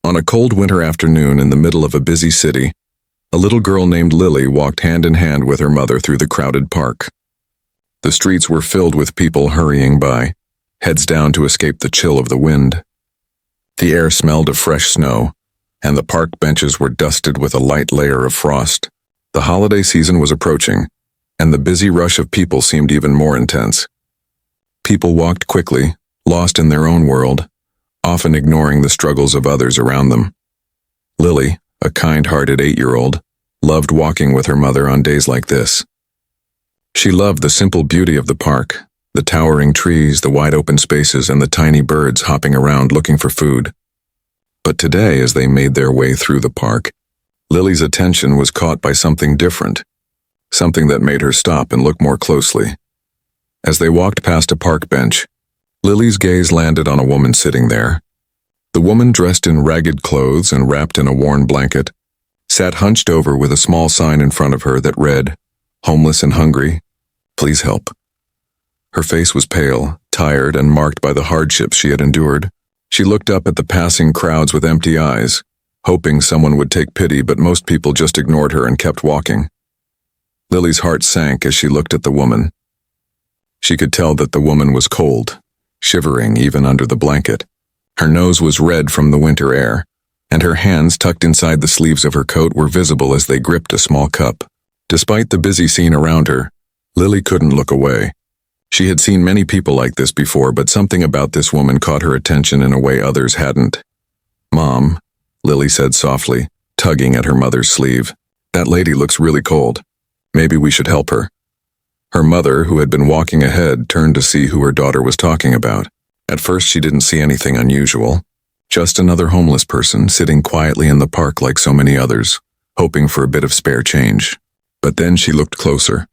On a cold winter afternoon in the middle of a busy city, a little girl named Lily walked hand in hand with her mother through the crowded park. The streets were filled with people hurrying by, heads down to escape the chill of the wind. The air smelled of fresh snow, and the park benches were dusted with a light layer of frost. The holiday season was approaching, and the busy rush of people seemed even more intense. People walked quickly, lost in their own world, often ignoring the struggles of others around them. Lily, a kind-hearted 8-year-old, loved walking with her mother on days like this. She loved the simple beauty of the park, the towering trees, the wide open spaces, and the tiny birds hopping around looking for food. But today, as they made their way through the park, Lily's attention was caught by something different, something that made her stop and look more closely. As they walked past a park bench, Lily's gaze landed on a woman sitting there. The woman, dressed in ragged clothes and wrapped in a worn blanket, sat hunched over with a small sign in front of her that read, "Homeless and hungry, please help." Her face was pale, tired, and marked by the hardships she had endured. She looked up at the passing crowds with empty eyes, hoping someone would take pity, but most people just ignored her and kept walking. Lily's heart sank as she looked at the woman. She could tell that the woman was cold, shivering even under the blanket. Her nose was red from the winter air, and her hands tucked inside the sleeves of her coat were visible as they gripped a small cup. Despite the busy scene around her, Lily couldn't look away. She had seen many people like this before, but something about this woman caught her attention in a way others hadn't. "Mom," Lily said softly, tugging at her mother's sleeve, "that lady looks really cold. Maybe we should help her." Her mother, who had been walking ahead, turned to see who her daughter was talking about. At first she didn't see anything unusual, just another homeless person sitting quietly in the park like so many others, hoping for a bit of spare change. But then she looked closer,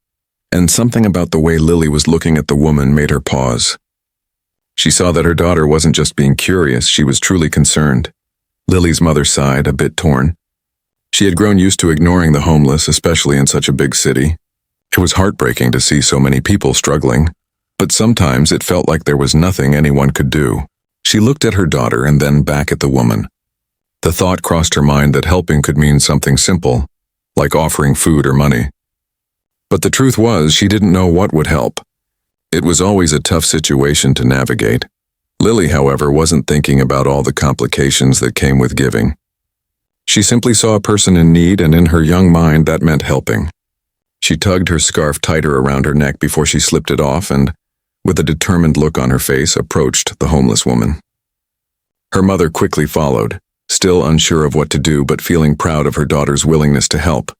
and something about the way Lily was looking at the woman made her pause. She saw that her daughter wasn't just being curious, she was truly concerned. Lily's mother sighed, a bit torn. She had grown used to ignoring the homeless, especially in such a big city. It was heartbreaking to see so many people struggling, but sometimes it felt like there was nothing anyone could do. She looked at her daughter and then back at the woman. The thought crossed her mind that helping could mean something simple, like offering food or money. But the truth was, she didn't know what would help. It was always a tough situation to navigate. Lily, however, wasn't thinking about all the complications that came with giving. She simply saw a person in need, and in her young mind that meant helping. She tugged her scarf tighter around her neck before she slipped it off and, with a determined look on her face, approached the homeless woman. Her mother quickly followed, still unsure of what to do but feeling proud of her daughter's willingness to help.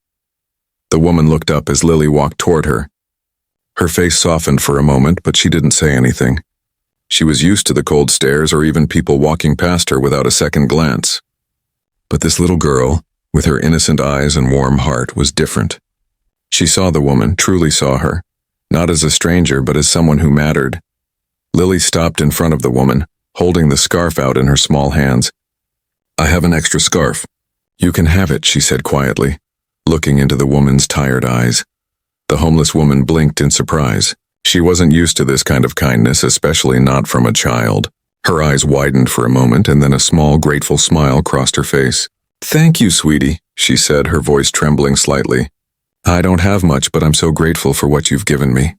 The woman looked up as Lily walked toward her. Her face softened for a moment, but she didn't say anything. She was used to the cold stares or even people walking past her without a second glance. But this little girl, with her innocent eyes and warm heart, was different. She saw the woman, truly saw her, not as a stranger but as someone who mattered. Lily stopped in front of the woman, holding the scarf out in her small hands. "I have an extra scarf. You can have it," she said quietly, looking into the woman's tired eyes. The homeless woman blinked in surprise. She wasn't used to this kind of kindness, especially not from a child. Her eyes widened for a moment, and then a small, grateful smile crossed her face. "Thank you, sweetie," she said, her voice trembling slightly. "I don't have much, but I'm so grateful for what you've given me."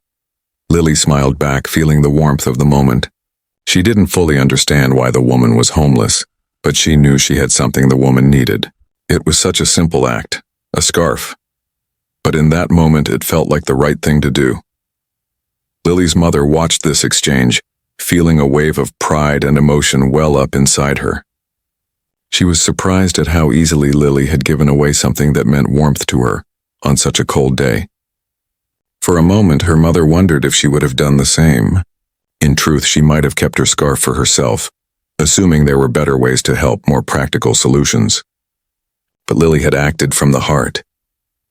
Lily smiled back, feeling the warmth of the moment. She didn't fully understand why the woman was homeless, but she knew she had something the woman needed. It was such a simple act, a scarf. But in that moment, it felt like the right thing to do. Lily's mother watched this exchange, feeling a wave of pride and emotion well up inside her. She was surprised at how easily Lily had given away something that meant warmth to her on such a cold day. For a moment, her mother wondered if she would have done the same. In truth, she might have kept her scarf for herself, assuming there were better ways to help, more practical solutions. But Lily had acted from the heart.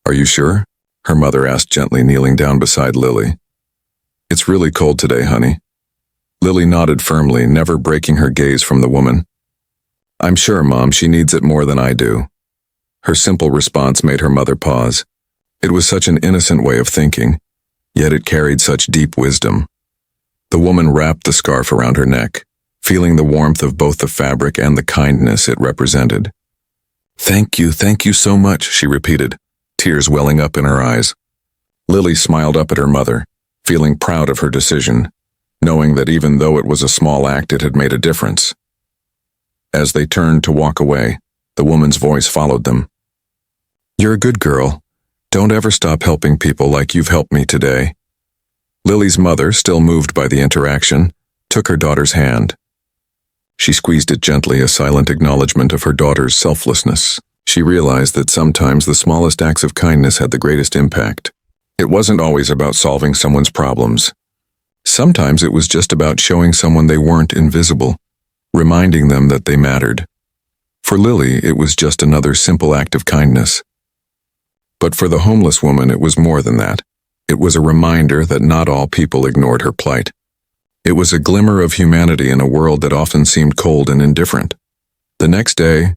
"Are you sure?" her mother asked gently, kneeling down beside Lily. "It's really cold today, honey." Lily nodded firmly, never breaking her gaze from the woman. "I'm sure, Mom, she needs it more than I do." Her simple response made her mother pause. It was such an innocent way of thinking, yet it carried such deep wisdom. The woman wrapped the scarf around her neck, feeling the warmth of both the fabric and the kindness it represented. Thank you so much," she repeated, tears welling up in her eyes. Lily smiled up at her mother, feeling proud of her decision, knowing that even though it was a small act, it had made a difference. As they turned to walk away, the woman's voice followed them. "You're a good girl. Don't ever stop helping people like you've helped me today." Lily's mother, still moved by the interaction, took her daughter's hand. She squeezed it gently, a silent acknowledgement of her daughter's selflessness. She realized that sometimes the smallest acts of kindness had the greatest impact. It wasn't always about solving someone's problems. Sometimes it was just about showing someone they weren't invisible, reminding them that they mattered. For Lily, it was just another simple act of kindness. But for the homeless woman, it was more than that. It was a reminder that not all people ignored her plight. It was a glimmer of humanity in a world that often seemed cold and indifferent. The next day,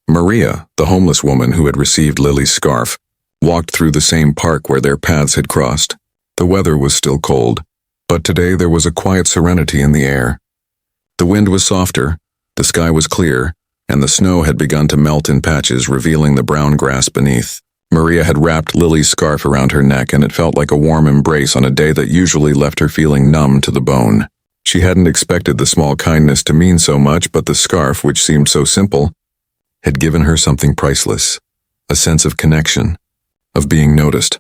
Maria, the homeless woman who had received Lily's scarf, walked through the same park where their paths had crossed. The weather was still cold, but today there was a quiet serenity in the air. The wind was softer, the sky was clear, and the snow had begun to melt in patches, revealing the brown grass beneath. Maria had wrapped Lily's scarf around her neck, and it felt like a warm embrace on a day that usually left her feeling numb to the bone. She hadn't expected the small kindness to mean so much, but the scarf, which seemed so simple, had given her something priceless, a sense of connection, of being noticed.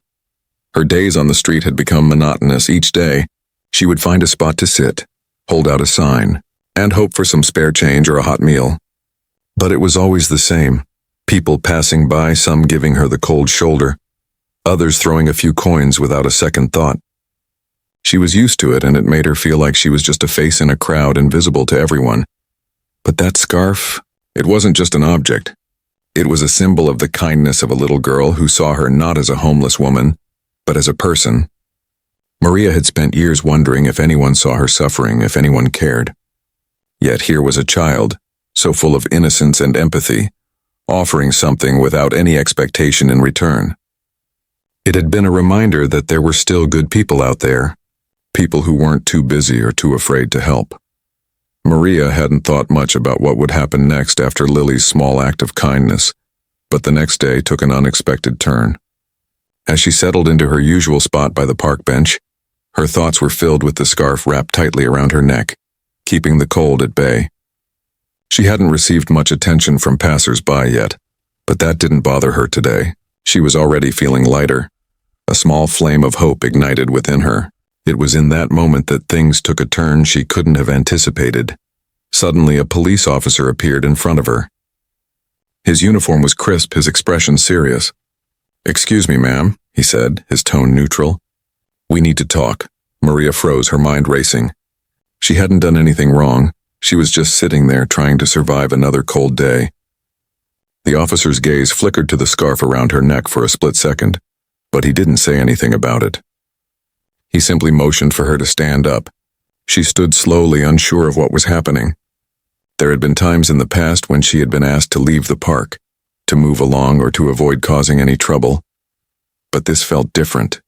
Her days on the street had become monotonous. Each day, she would find a spot to sit, hold out a sign, and hope for some spare change or a hot meal. But it was always the same. People passing by, some giving her the cold shoulder, others throwing a few coins without a second thought. She was used to it, and it made her feel like she was just a face in a crowd, invisible to everyone. But that scarf, it wasn't just an object. It was a symbol of the kindness of a little girl who saw her not as a homeless woman, but as a person. Maria had spent years wondering if anyone saw her suffering, if anyone cared. Yet here was a child, so full of innocence and empathy, offering something without any expectation in return. It had been a reminder that there were still good people out there, people who weren't too busy or too afraid to help. Maria hadn't thought much about what would happen next after Lily's small act of kindness, but the next day took an unexpected turn. As she settled into her usual spot by the park bench, her thoughts were filled with the scarf wrapped tightly around her neck, keeping the cold at bay. She hadn't received much attention from passers-by yet, but that didn't bother her today. She was already feeling lighter. A small flame of hope ignited within her. It was in that moment that things took a turn she couldn't have anticipated. Suddenly, a police officer appeared in front of her. His uniform was crisp, his expression serious. "Excuse me, ma'am," he said, his tone neutral. "We need to talk." Maria froze, her mind racing. She hadn't done anything wrong. She was just sitting there trying to survive another cold day. The officer's gaze flickered to the scarf around her neck for a split second, but he didn't say anything about it. He simply motioned for her to stand up. She stood slowly, unsure of what was happening. There had been times in the past when she had been asked to leave the park, to move along or to avoid causing any trouble. But this felt different.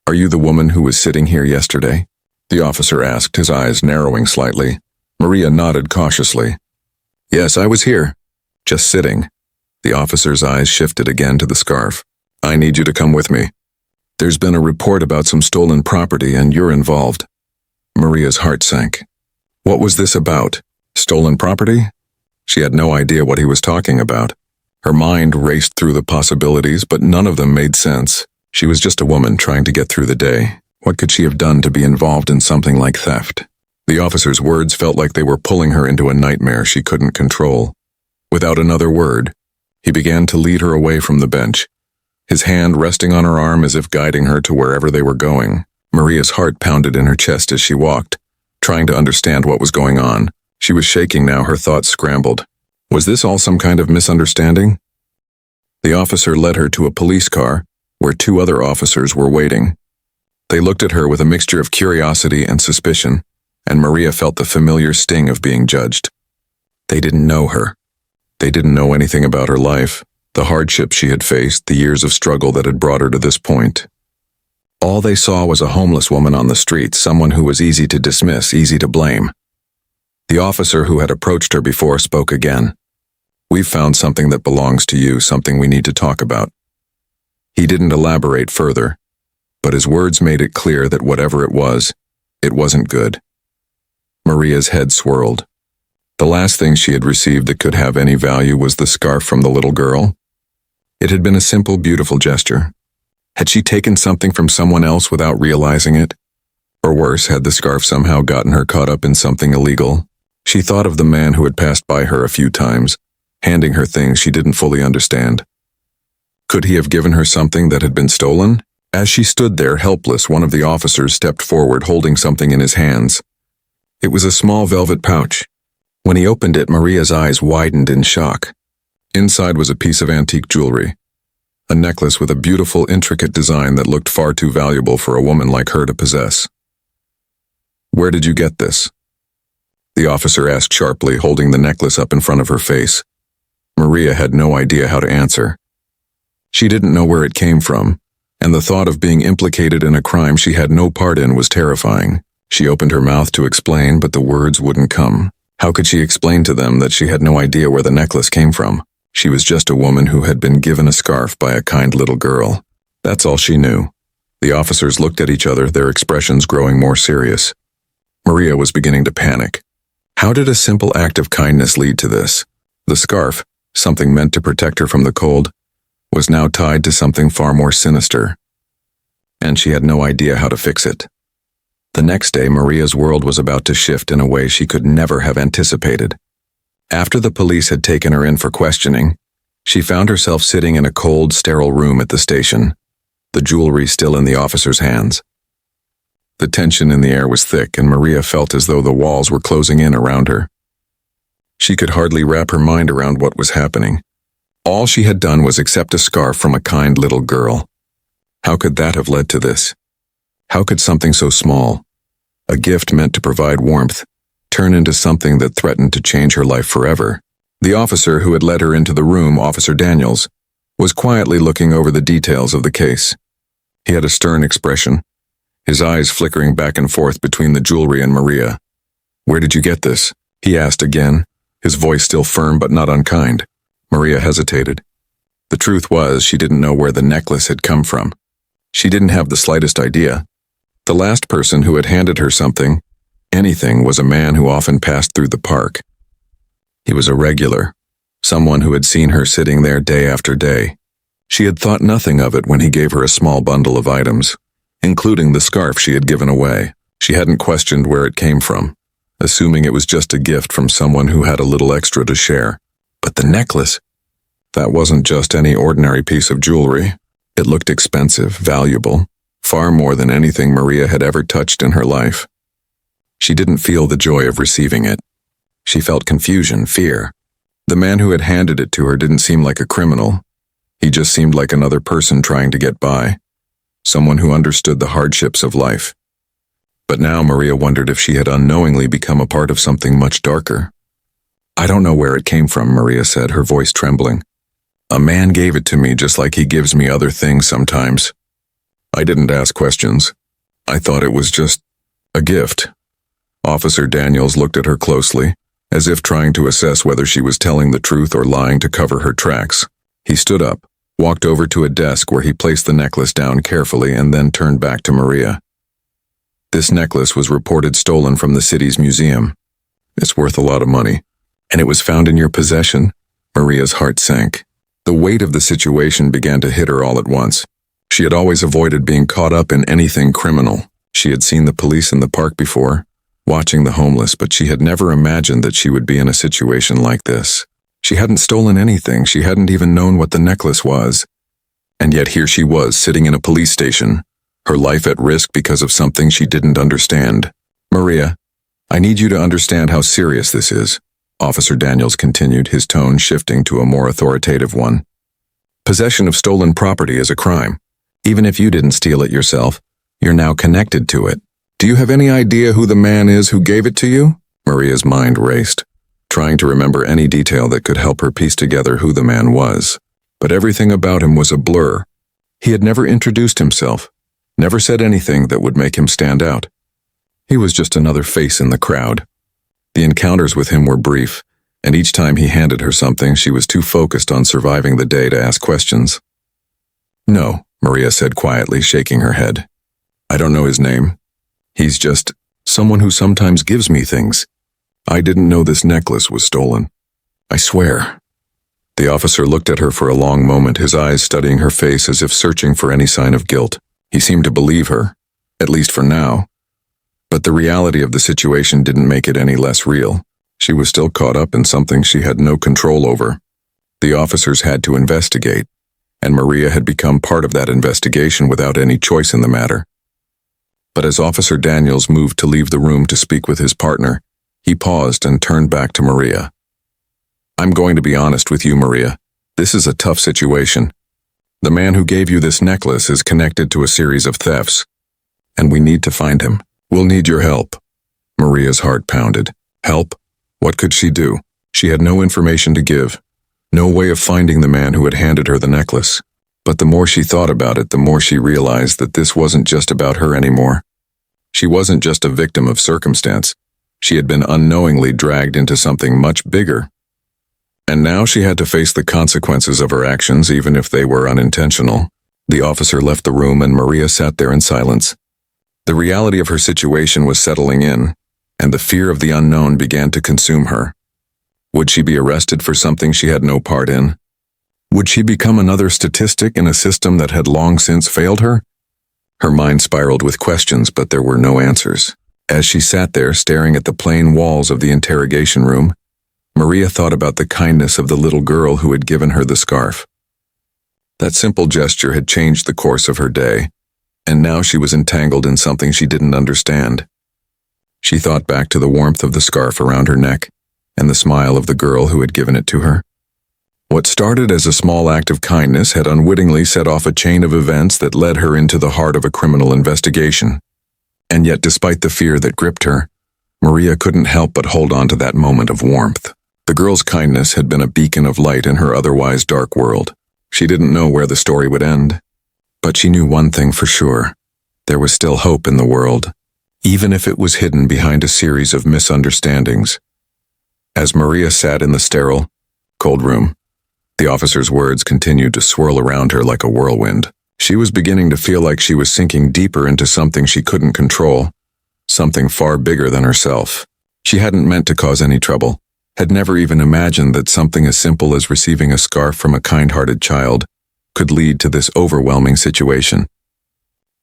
"Are you the woman who was sitting here yesterday?" the officer asked, his eyes narrowing slightly. Maria nodded cautiously. "Yes, I was here. Just sitting." The officer's eyes shifted again to the scarf. "I need you to come with me. There's been a report about some stolen property, and you're involved." Maria's heart sank. What was this about? Stolen property? She had no idea what he was talking about. Her mind raced through the possibilities, but none of them made sense. She was just a woman trying to get through the day. What could she have done to be involved in something like theft? The officer's words felt like they were pulling her into a nightmare she couldn't control. Without another word, he began to lead her away from the bench, his hand resting on her arm as if guiding her to wherever they were going. Maria's heart pounded in her chest as she walked, trying to understand what was going on. She was shaking now, her thoughts scrambled. Was this all some kind of misunderstanding? The officer led her to a police car, where two other officers were waiting. They looked at her with a mixture of curiosity and suspicion, and Maria felt the familiar sting of being judged. They didn't know her. They didn't know anything about her life, the hardships she had faced, the years of struggle that had brought her to this point. All they saw was a homeless woman on the street, someone who was easy to dismiss, easy to blame. The officer who had approached her before spoke again. "We've found something that belongs to you, something we need to talk about." He didn't elaborate further, but his words made it clear that whatever it wasn't good. Maria's head swirled. The last thing she had received that could have any value was the scarf from the little girl. It had been a simple, beautiful gesture. Had she taken something from someone else without realizing it? Or worse, had the scarf somehow gotten her caught up in something illegal? She thought of the man who had passed by her a few times, handing her things she didn't fully understand. Could he have given her something that had been stolen? As she stood there helpless, one of the officers stepped forward holding something in his hands. It was a small velvet pouch. When he opened it, Maria's eyes widened in shock. Inside was a piece of antique jewelry. A necklace with a beautiful, intricate design that looked far too valuable for a woman like her to possess. "Where did you get this?" the officer asked sharply, holding the necklace up in front of her face. Maria had no idea how to answer. She didn't know where it came from, and the thought of being implicated in a crime she had no part in was terrifying. She opened her mouth to explain, but the words wouldn't come. How could she explain to them that she had no idea where the necklace came from? She was just a woman who had been given a scarf by a kind little girl. That's all she knew. The officers looked at each other, their expressions growing more serious. Maria was beginning to panic. How did a simple act of kindness lead to this? The scarf, something meant to protect her from the cold, was now tied to something far more sinister. And she had no idea how to fix it. The next day, Maria's world was about to shift in a way she could never have anticipated. After the police had taken her in for questioning, she found herself sitting in a cold, sterile room at the station, the jewelry still in the officer's hands. The tension in the air was thick, and Maria felt as though the walls were closing in around her. She could hardly wrap her mind around what was happening. All she had done was accept a scarf from a kind little girl. How could that have led to this? How could something so small, a gift meant to provide warmth, turn into something that threatened to change her life forever? The officer who had led her into the room, Officer Daniels, was quietly looking over the details of the case. He had a stern expression, his eyes flickering back and forth between the jewelry and Maria. "Where did you get this?" he asked again, his voice still firm but not unkind. Maria hesitated. The truth was, she didn't know where the necklace had come from. She didn't have the slightest idea. The last person who had handed her something, anything, was a man who often passed through the park. He was a regular, someone who had seen her sitting there day after day. She had thought nothing of it when he gave her a small bundle of items, including the scarf she had given away. She hadn't questioned where it came from, assuming it was just a gift from someone who had a little extra to share. But the necklace, that wasn't just any ordinary piece of jewelry. It looked expensive, valuable, far more than anything Maria had ever touched in her life. She didn't feel the joy of receiving it. She felt confusion, fear. The man who had handed it to her didn't seem like a criminal. He just seemed like another person trying to get by, someone who understood the hardships of life. But now Maria wondered if she had unknowingly become a part of something much darker. "I don't know where it came from," Maria said, her voice trembling. "A man gave it to me just like he gives me other things sometimes. I didn't ask questions. I thought it was just a gift." Officer Daniels looked at her closely, as if trying to assess whether she was telling the truth or lying to cover her tracks. He stood up, walked over to a desk where he placed the necklace down carefully, and then turned back to Maria. "This necklace was reported stolen from the city's museum. It's worth a lot of money. And it was found in your possession?" Maria's heart sank. The weight of the situation began to hit her all at once. She had always avoided being caught up in anything criminal. She had seen the police in the park before, watching the homeless, but she had never imagined that she would be in a situation like this. She hadn't stolen anything. She hadn't even known what the necklace was. And yet here she was, sitting in a police station, her life at risk because of something she didn't understand. "Maria, I need you to understand how serious this is," Officer Daniels continued, his tone shifting to a more authoritative one. "Possession of stolen property is a crime. Even if you didn't steal it yourself, you're now connected to it. Do you have any idea who the man is who gave it to you?" Maria's mind raced, trying to remember any detail that could help her piece together who the man was. But everything about him was a blur. He had never introduced himself, never said anything that would make him stand out. He was just another face in the crowd. The encounters with him were brief, and each time he handed her something, she was too focused on surviving the day to ask questions. "No," Maria said quietly, shaking her head. "I don't know his name. He's just someone who sometimes gives me things. I didn't know this necklace was stolen. I swear." The officer looked at her for a long moment, his eyes studying her face as if searching for any sign of guilt. He seemed to believe her, at least for now. But the reality of the situation didn't make it any less real. She was still caught up in something she had no control over. The officers had to investigate, and Maria had become part of that investigation without any choice in the matter. But as Officer Daniels moved to leave the room to speak with his partner, he paused and turned back to Maria. "I'm going to be honest with you, Maria. This is a tough situation. The man who gave you this necklace is connected to a series of thefts, and we need to find him. We'll need your help." Maria's heart pounded. Help? What could she do? She had no information to give, no way of finding the man who had handed her the necklace. But the more she thought about it, the more she realized that this wasn't just about her anymore. She wasn't just a victim of circumstance. She had been unknowingly dragged into something much bigger. And now she had to face the consequences of her actions, even if they were unintentional. The officer left the room and Maria sat there in silence. The reality of her situation was settling in, and the fear of the unknown began to consume her. Would she be arrested for something she had no part in? Would she become another statistic in a system that had long since failed her? Her mind spiraled with questions, but there were no answers. As she sat there staring at the plain walls of the interrogation room, Maria thought about the kindness of the little girl who had given her the scarf. That simple gesture had changed the course of her day, and now she was entangled in something she didn't understand. She thought back to the warmth of the scarf around her neck and the smile of the girl who had given it to her. What started as a small act of kindness had unwittingly set off a chain of events that led her into the heart of a criminal investigation. And yet, despite the fear that gripped her, Maria couldn't help but hold on to that moment of warmth. The girl's kindness had been a beacon of light in her otherwise dark world. She didn't know where the story would end, but she knew one thing for sure. There was still hope in the world, even if it was hidden behind a series of misunderstandings. As Maria sat in the sterile, cold room, the officer's words continued to swirl around her like a whirlwind. She was beginning to feel like she was sinking deeper into something she couldn't control, something far bigger than herself. She hadn't meant to cause any trouble, had never even imagined that something as simple as receiving a scarf from a kind-hearted child could lead to this overwhelming situation.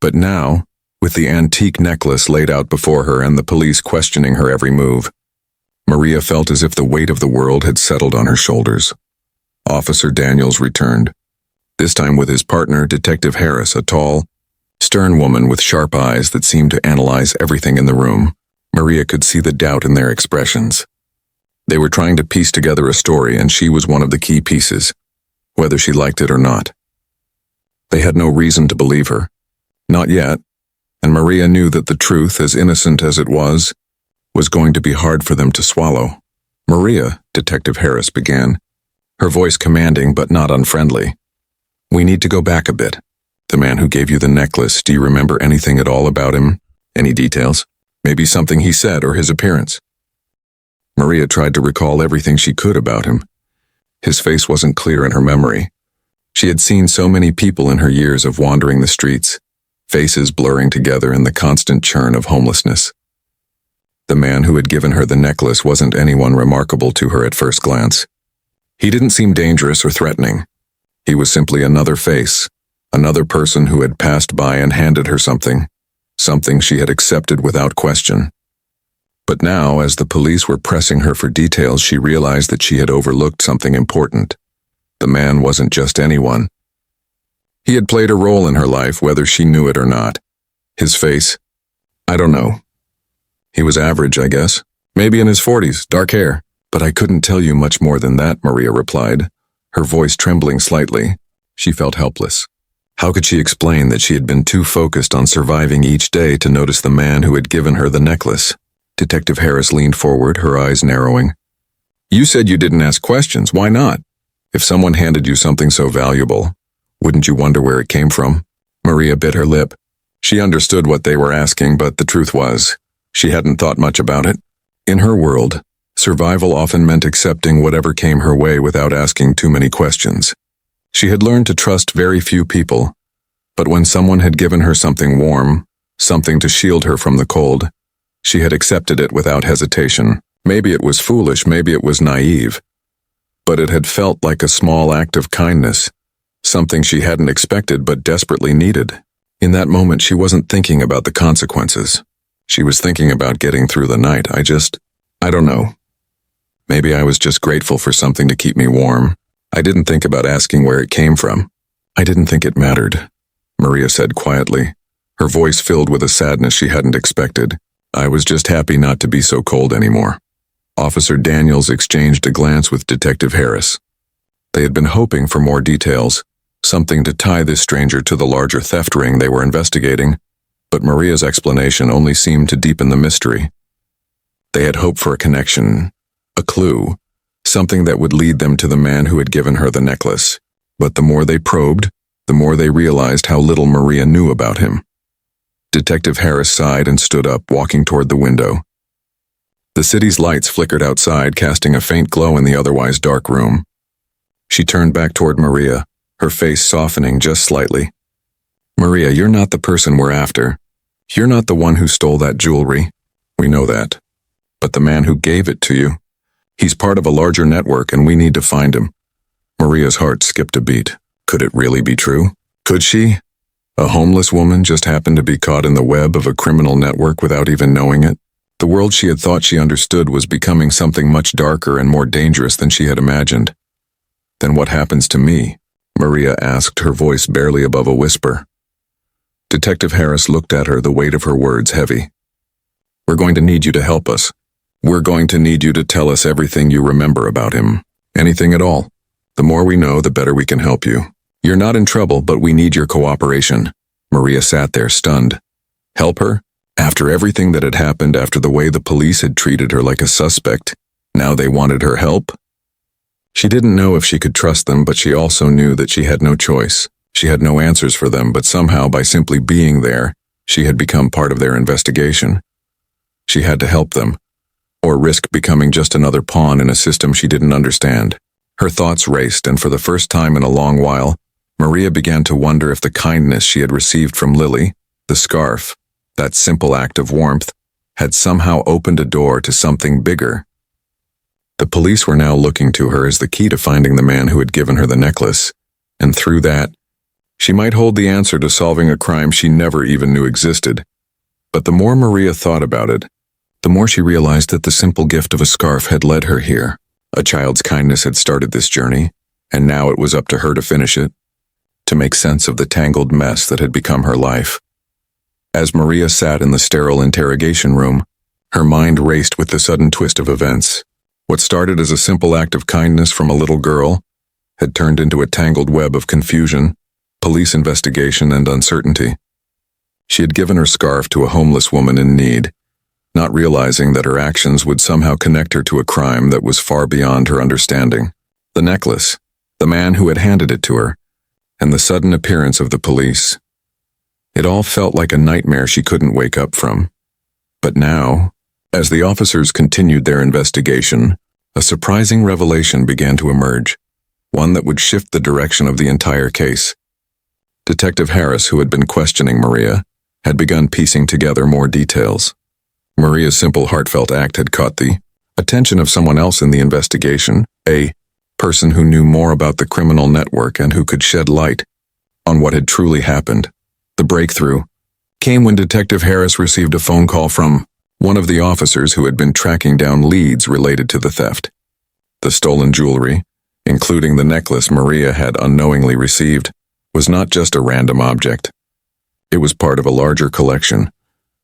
But now, with the antique necklace laid out before her and the police questioning her every move, Maria felt as if the weight of the world had settled on her shoulders. Officer Daniels returned, this time with his partner, Detective Harris, a tall, stern woman with sharp eyes that seemed to analyze everything in the room. Maria could see the doubt in their expressions. They were trying to piece together a story, and she was one of the key pieces, whether she liked it or not. They had no reason to believe her. Not yet, and Maria knew that the truth, as innocent as it was going to be hard for them to swallow. "Maria," Detective Harris began, her voice commanding but not unfriendly. "We need to go back a bit. The man who gave you the necklace, do you remember anything at all about him? Any details? Maybe something he said or his appearance?" Maria tried to recall everything she could about him. His face wasn't clear in her memory. She had seen so many people in her years of wandering the streets, faces blurring together in the constant churn of homelessness. The man who had given her the necklace wasn't anyone remarkable to her at first glance. He didn't seem dangerous or threatening. He was simply another face, another person who had passed by and handed her something she had accepted without question. But now, as the police were pressing her for details, she realized that she had overlooked something important. The man wasn't just anyone. He had played a role in her life, whether she knew it or not. His face? I don't know. He was average, I guess. Maybe in his 40s, dark hair. But I couldn't tell you much more than that, Maria replied, her voice trembling slightly. She felt helpless. How could she explain that she had been too focused on surviving each day to notice the man who had given her the necklace? Detective Harris leaned forward, her eyes narrowing. "You said you didn't ask questions. Why not? If someone handed you something so valuable, wouldn't you wonder where it came from?" Maria bit her lip. She understood what they were asking, but the truth was, she hadn't thought much about it. In her world, survival often meant accepting whatever came her way without asking too many questions. She had learned to trust very few people, but when someone had given her something warm, something to shield her from the cold, she had accepted it without hesitation. Maybe it was foolish, maybe it was naive, but it had felt like a small act of kindness, something she hadn't expected but desperately needed. In that moment, she wasn't thinking about the consequences. She was thinking about getting through the night. I don't know. Maybe I was just grateful for something to keep me warm. I didn't think about asking where it came from. I didn't think it mattered, Maria said quietly, her voice filled with a sadness she hadn't expected. I was just happy not to be so cold anymore. Officer Daniels exchanged a glance with Detective Harris. They had been hoping for more details, something to tie this stranger to the larger theft ring they were investigating, but Maria's explanation only seemed to deepen the mystery. They had hoped for a connection, a clue, something that would lead them to the man who had given her the necklace. But the more they probed, the more they realized how little Maria knew about him. Detective Harris sighed and stood up, walking toward the window. The city's lights flickered outside, casting a faint glow in the otherwise dark room. She turned back toward Maria, her face softening just slightly. Maria, you're not the person we're after. You're not the one who stole that jewelry. We know that. But the man who gave it to you, he's part of a larger network and we need to find him. Maria's heart skipped a beat. Could it really be true? Could she? A homeless woman just happened to be caught in the web of a criminal network without even knowing it? The world she had thought she understood was becoming something much darker and more dangerous than she had imagined. Then what happens to me? Maria asked, her voice barely above a whisper. Detective Harris looked at her, the weight of her words heavy. We're going to need you to help us. We're going to need you to tell us everything you remember about him. Anything at all. The more we know, the better we can help you. You're not in trouble, but we need your cooperation. Maria sat there, stunned. Help her? After everything that had happened, after the way the police had treated her like a suspect, now they wanted her help? She didn't know if she could trust them, but she also knew that she had no choice. She had no answers for them, but somehow, by simply being there, she had become part of their investigation. She had to help them, or risk becoming just another pawn in a system she didn't understand. Her thoughts raced, and for the first time in a long while, Maria began to wonder if the kindness she had received from Lily, the scarf, that simple act of warmth, had somehow opened a door to something bigger. The police were now looking to her as the key to finding the man who had given her the necklace, and through that, she might hold the answer to solving a crime she never even knew existed. But the more Maria thought about it, the more she realized that the simple gift of a scarf had led her here. A child's kindness had started this journey, and now it was up to her to finish it, to make sense of the tangled mess that had become her life. As Maria sat in the sterile interrogation room, her mind raced with the sudden twist of events. What started as a simple act of kindness from a little girl had turned into a tangled web of confusion, police investigation, and uncertainty. She had given her scarf to a homeless woman in need, not realizing that her actions would somehow connect her to a crime that was far beyond her understanding. The necklace, the man who had handed it to her, and the sudden appearance of the police. It all felt like a nightmare she couldn't wake up from. But now, as the officers continued their investigation, a surprising revelation began to emerge, one that would shift the direction of the entire case. Detective Harris, who had been questioning Maria, had begun piecing together more details. Maria's simple, heartfelt act had caught the attention of someone else in the investigation, a person who knew more about the criminal network and who could shed light on what had truly happened. The breakthrough came when Detective Harris received a phone call from one of the officers who had been tracking down leads related to the theft. The stolen jewelry, including the necklace Maria had unknowingly received, was not just a random object. It was part of a larger collection,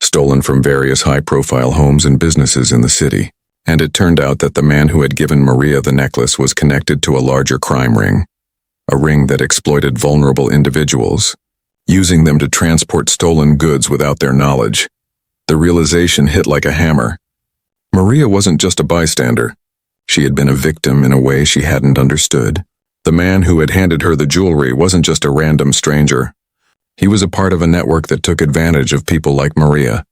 stolen from various high-profile homes and businesses in the city, and it turned out that the man who had given Maria the necklace was connected to a larger crime ring, a ring that exploited vulnerable individuals, using them to transport stolen goods without their knowledge. The realization hit like a hammer. Maria wasn't just a bystander. She had been a victim in a way she hadn't understood. The man who had handed her the jewelry wasn't just a random stranger. He was a part of a network that took advantage of people like Maria,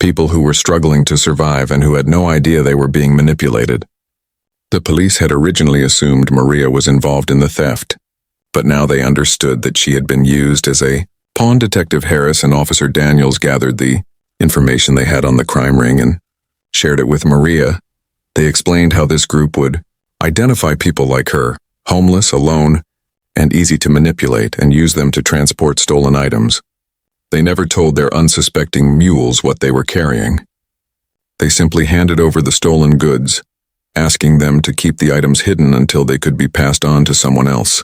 People who were struggling to survive and who had no idea they were being manipulated. The police had originally assumed Maria was involved in the theft, but now they understood that she had been used as a pawn. Detective Harris and Officer Daniels gathered the information they had on the crime ring and shared it with Maria. They explained how this group would identify people like her, homeless, alone, and easy to manipulate, and use them to transport stolen items. They never told their unsuspecting mules what they were carrying. They simply handed over the stolen goods, asking them to keep the items hidden until they could be passed on to someone else.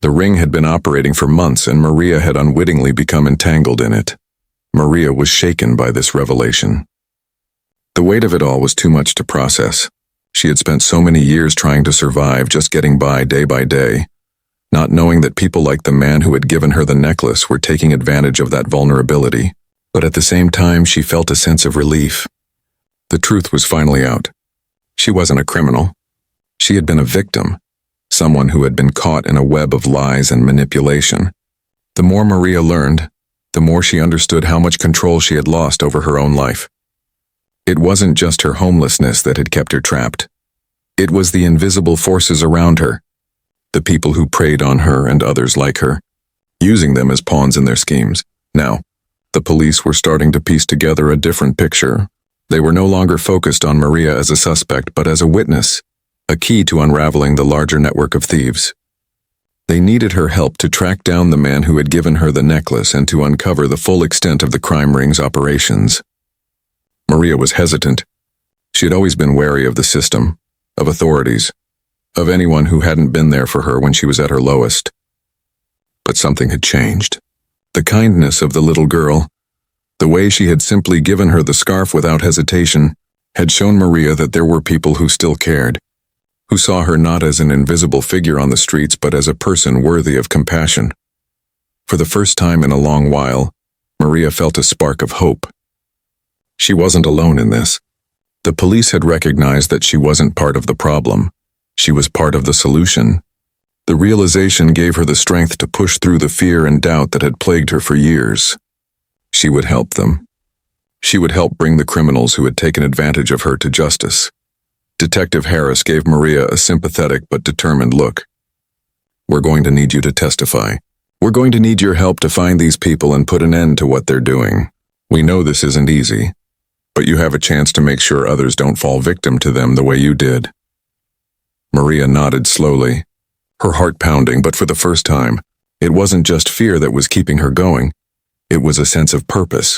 The ring had been operating for months, and Maria had unwittingly become entangled in it. Maria was shaken by this revelation. The weight of it all was too much to process. She had spent so many years trying to survive, just getting by day, not knowing that people like the man who had given her the necklace were taking advantage of that vulnerability. But at the same time, she felt a sense of relief. The truth was finally out. She wasn't a criminal. She had been a victim, someone who had been caught in a web of lies and manipulation. The more Maria learned, the more she understood how much control she had lost over her own life. It wasn't just her homelessness that had kept her trapped. It was the invisible forces around her, the people who preyed on her and others like her, using them as pawns in their schemes. Now, the police were starting to piece together a different picture. They were no longer focused on Maria as a suspect, but as a witness, a key to unraveling the larger network of thieves. They needed her help to track down the man who had given her the necklace and to uncover the full extent of the crime ring's operations. Maria was hesitant. She had always been wary of the system, of authorities, of anyone who hadn't been there for her when she was at her lowest. But something had changed. The kindness of the little girl, the way she had simply given her the scarf without hesitation, had shown Maria that there were people who still cared, who saw her not as an invisible figure on the streets but as a person worthy of compassion. For the first time in a long while, Maria felt a spark of hope. She wasn't alone in this. The police had recognized that she wasn't part of the problem. She was part of the solution. The realization gave her the strength to push through the fear and doubt that had plagued her for years. She would help them. She would help bring the criminals who had taken advantage of her to justice. Detective Harris gave Maria a sympathetic but determined look. "We're going to need you to testify. We're going to need your help to find these people and put an end to what they're doing. We know this isn't easy, but you have a chance to make sure others don't fall victim to them the way you did." Maria nodded slowly, her heart pounding, but for the first time, it wasn't just fear that was keeping her going. It was a sense of purpose.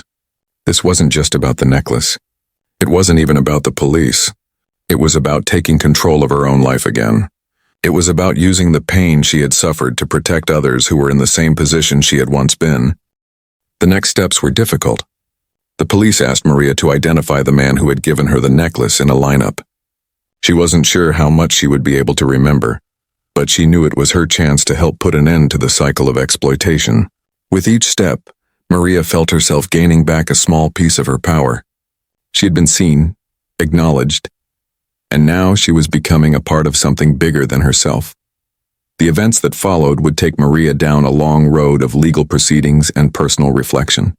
This wasn't just about the necklace. It wasn't even about the police. It was about taking control of her own life again. It was about using the pain she had suffered to protect others who were in the same position she had once been. The next steps were difficult. The police asked Maria to identify the man who had given her the necklace in a lineup. She wasn't sure how much she would be able to remember, but she knew it was her chance to help put an end to the cycle of exploitation. With each step, Maria felt herself gaining back a small piece of her power. She had been seen, acknowledged, and now she was becoming a part of something bigger than herself. The events that followed would take Maria down a long road of legal proceedings and personal reflection.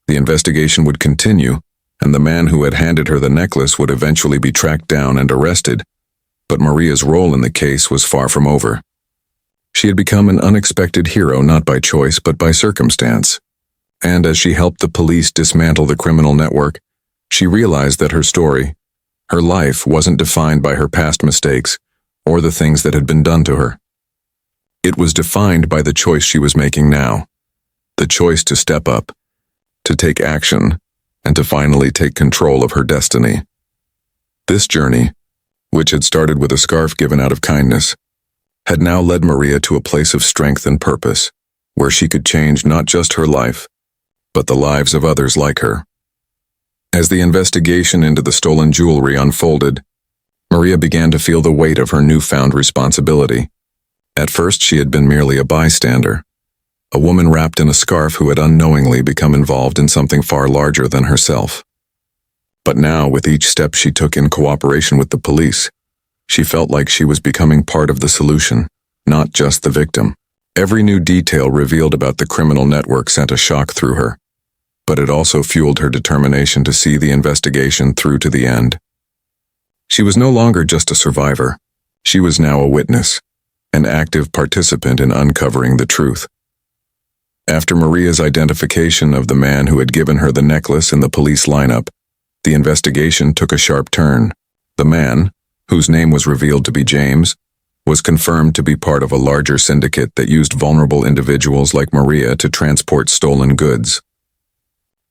The investigation would continue, and the man who had handed her the necklace would eventually be tracked down and arrested, but Maria's role in the case was far from over. She had become an unexpected hero not by choice but by circumstance, and as she helped the police dismantle the criminal network, she realized that her story, her life, wasn't defined by her past mistakes or the things that had been done to her. It was defined by the choice she was making now, the choice to step up, to take action, and to finally take control of her destiny. This journey, which had started with a scarf given out of kindness, had now led Maria to a place of strength and purpose, where she could change not just her life, but the lives of others like her. As the investigation into the stolen jewelry unfolded, Maria began to feel the weight of her newfound responsibility. At first, she had been merely a bystander, a woman wrapped in a scarf who had unknowingly become involved in something far larger than herself. But now, with each step she took in cooperation with the police, she felt like she was becoming part of the solution, not just the victim. Every new detail revealed about the criminal network sent a shock through her. but it also fueled her determination to see the investigation through to the end. She was no longer just a survivor. She was now a witness, an active participant in uncovering the truth. After Maria's identification of the man who had given her the necklace in the police lineup, the investigation took a sharp turn. The man, whose name was revealed to be James, was confirmed to be part of a larger syndicate that used vulnerable individuals like Maria to transport stolen goods.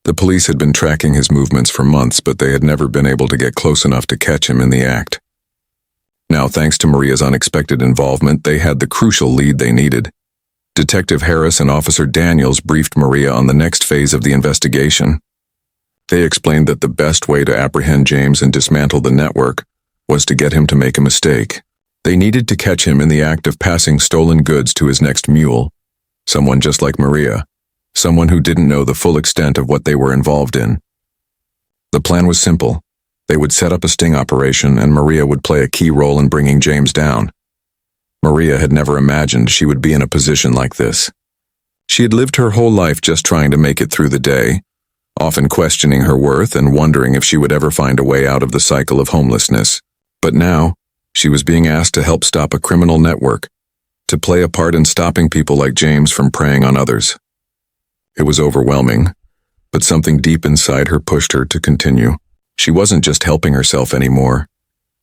The police had been tracking his movements for months, but they had never been able to get close enough to catch him in the act. Now, thanks to Maria's unexpected involvement, they had the crucial lead they needed. Detective Harris and Officer Daniels briefed Maria on the next phase of the investigation. They explained that the best way to apprehend James and dismantle the network was to get him to make a mistake. They needed to catch him in the act of passing stolen goods to his next mule, someone just like Maria, someone who didn't know the full extent of what they were involved in. The plan was simple. They would set up a sting operation and Maria would play a key role in bringing James down. Maria had never imagined she would be in a position like this. She had lived her whole life just trying to make it through the day, often questioning her worth and wondering if she would ever find a way out of the cycle of homelessness. But now, she was being asked to help stop a criminal network, to play a part in stopping people like James from preying on others. It was overwhelming, but something deep inside her pushed her to continue. She wasn't just helping herself anymore.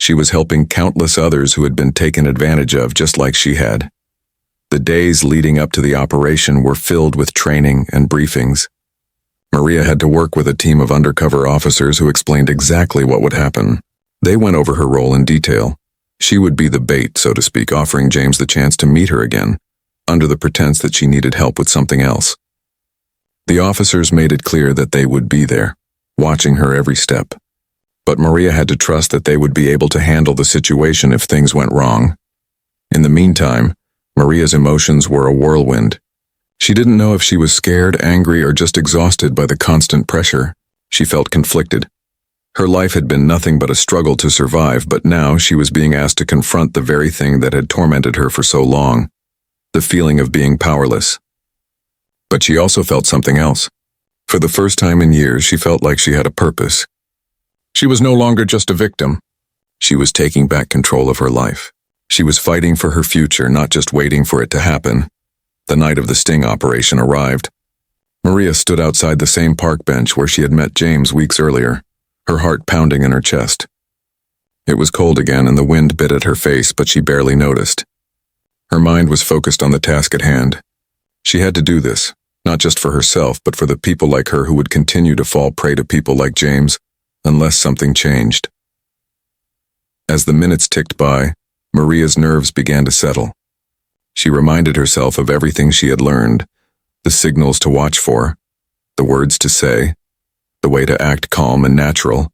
She was helping countless others who had been taken advantage of just like she had. The days leading up to the operation were filled with training and briefings. Maria had to work with a team of undercover officers who explained exactly what would happen. They went over her role in detail. She would be the bait, so to speak, offering James the chance to meet her again, under the pretense that she needed help with something else. The officers made it clear that they would be there, watching her every step. But Maria had to trust that they would be able to handle the situation if things went wrong. In the meantime, Maria's emotions were a whirlwind. She didn't know if she was scared, angry, or just exhausted by the constant pressure. She felt conflicted. Her life had been nothing but a struggle to survive, but now she was being asked to confront the very thing that had tormented her for so long, the feeling of being powerless. But she also felt something else. For the first time in years, she felt like she had a purpose. She was no longer just a victim. She was taking back control of her life. She was fighting for her future, not just waiting for it to happen. The night of the sting operation arrived. Maria stood outside the same park bench where she had met James weeks earlier, her heart pounding in her chest. It was cold again and the wind bit at her face, but she barely noticed. Her mind was focused on the task at hand. She had to do this, not just for herself, but for the people like her who would continue to fall prey to people like James, unless something changed. As the minutes ticked by, Maria's nerves began to settle. She reminded herself of everything she had learned, the signals to watch for, the words to say, the way to act calm and natural.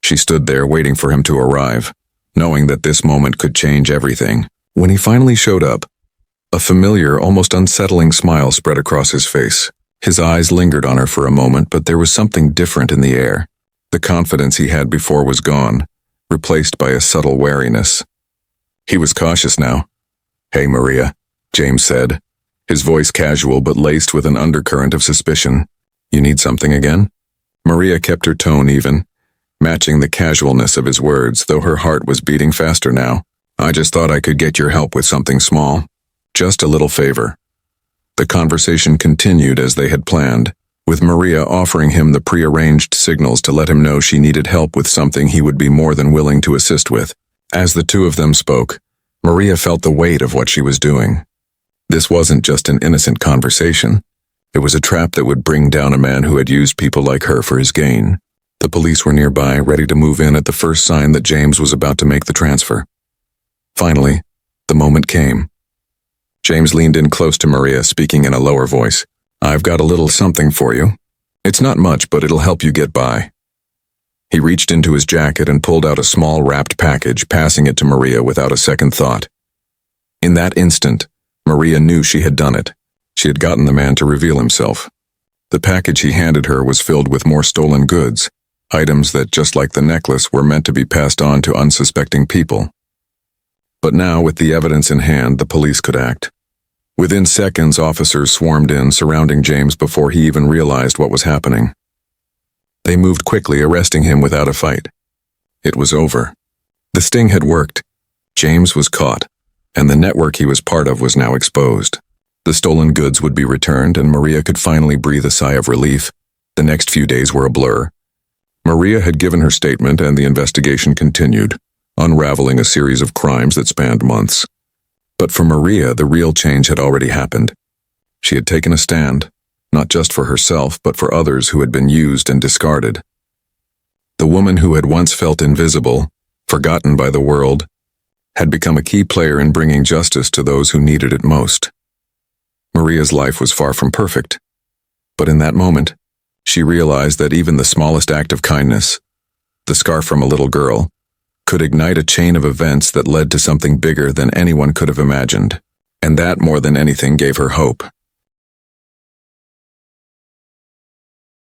She stood there waiting for him to arrive, knowing that this moment could change everything. When he finally showed up, a familiar, almost unsettling smile spread across his face. His eyes lingered on her for a moment, but there was something different in the air. The confidence he had before was gone, replaced by a subtle wariness. He was cautious now. "Hey, Maria," James said, his voice casual but laced with an undercurrent of suspicion. "You need something again?" Maria kept her tone even, matching the casualness of his words, though her heart was beating faster now. "I just thought I could get your help with something small. Just a little favor." The conversation continued as they had planned, with Maria offering him the prearranged signals to let him know she needed help with something he would be more than willing to assist with. As the two of them spoke, Maria felt the weight of what she was doing. This wasn't just an innocent conversation. It was a trap that would bring down a man who had used people like her for his gain. The police were nearby, ready to move in at the first sign that James was about to make the transfer. Finally, the moment came. James leaned in close to Maria, speaking in a lower voice. "I've got a little something for you. It's not much, but it'll help you get by." He reached into his jacket and pulled out a small wrapped package, passing it to Maria without a second thought. In that instant, Maria knew she had done it. She had gotten the man to reveal himself. The package he handed her was filled with more stolen goods, items that, just like the necklace, were meant to be passed on to unsuspecting people. But now, with the evidence in hand, the police could act. Within seconds, officers swarmed in, surrounding James before he even realized what was happening. They moved quickly, arresting him without a fight. It was over. The sting had worked. James was caught, and the network he was part of was now exposed. The stolen goods would be returned, and Maria could finally breathe a sigh of relief. The next few days were a blur. Maria had given her statement, and the investigation continued, unraveling a series of crimes that spanned months. But for Maria, the real change had already happened. She had taken a stand, not just for herself, but for others who had been used and discarded. The woman who had once felt invisible, forgotten by the world, had become a key player in bringing justice to those who needed it most. Maria's life was far from perfect, but in that moment, she realized that even the smallest act of kindness, the scarf from a little girl, could ignite a chain of events that led to something bigger than anyone could have imagined. And that, more than anything, gave her hope.